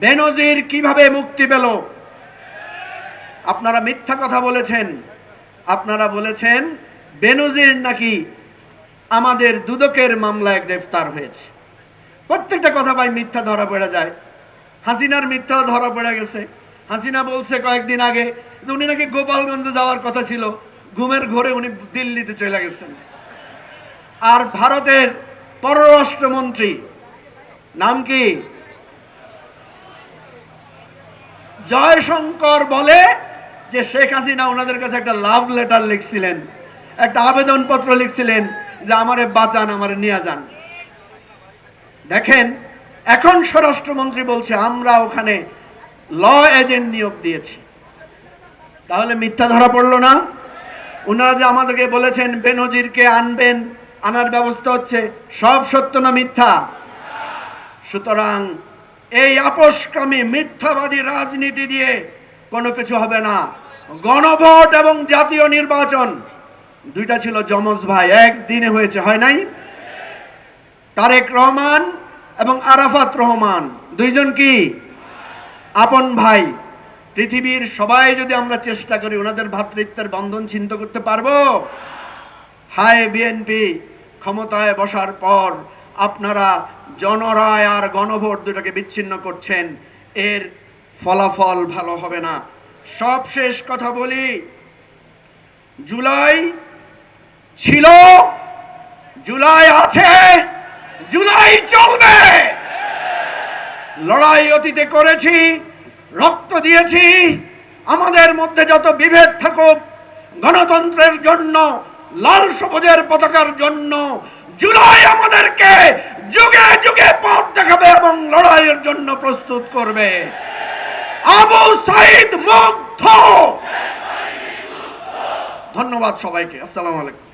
বেনজির কিভাবে মুক্তি পেল? আপনারা মিথ্যা কথা বলেছেন। আপনারা বলেছেন বেনজির নাকি আমাদের দুদকের মামলায় গ্রেফতার হয়েছে। প্রত্যেকটা কথা ভাই মিথ্যা ধরা পড়ে যায়। হাসিনার মিথ্যাও ধরা পড়ে গেছে। হাসিনা বলছে কয়েকদিন আগে যে উনি নাকি গোপালগঞ্জে যাওয়ার কথা ছিল, ঘুমের ঘোরে উনি দিল্লিতে চলে গেছেন। আর ভারতের পররাষ্ট্রমন্ত্রী নাম কি? জয়শঙ্কর বলে যে শেখ হাসিনা ওনাদের কাছে একটা লাভ লেটার লিখছিলেন, একটা আবেদনপত্র লিখছিলেন যে আমারে বাঁচান, আমারে নিয়ে যান। দেখেন এখন স্বরাষ্ট্রমন্ত্রী বলছে আমরা ওখানে ল এজেন্ট নিয়োগ দিয়েছি। তাহলে মিথ্যা ধরা পড়লো না? ওনারা যে আমাদেরকে বলেছেন বেনজিরকে আনবেন, আনার ব্যবস্থা হচ্ছে, সব সত্য না মিথ্যা? সুতরাং এই আপোষকামী মিথ্যাবাদী রাজনীতি দিয়ে কোনো কিছু হবে না। গণভোট এবং জাতীয় নির্বাচন দুইটা ছিল যমজ ভাই, একদিনে হয়েছে, হয় নাই? তারেক রহমান এবং আরাফাত রহমান দুইজন কি আপন ভাই? পৃথিবীর সবাই যদি আমরা চেষ্টা করি ওনাদের ভ্রাতৃত্বের বন্ধন ছিন্ন করতে পারবো? হায় বিএনপি ক্ষমতায় বসার পর আপনারা জনরায় আর গণভোট দুটাকে বিচ্ছিন্ন করছেন, এর ফলাফল ভালো হবে না। সবশেষ কথা বলি, জুলাই ছিল, জুলাই আছে, জুলাই চলবে। লড়াই অতীতে করেছি, রক্ত দিয়েছি। আমাদের মধ্যে যত বিভেদ থাকুক, গণতন্ত্রের জন্য, লাল সবুজের পতাকার জন্য জুলাই আমাদেরকে যুগে যুগে পথ দেখাবে এবং লড়াইয়ের জন্য প্রস্তুত করবে। আবু সাঈদ মুগ্ধ। ধন্যবাদ সবাইকে। আসসালামু আলাইকুম।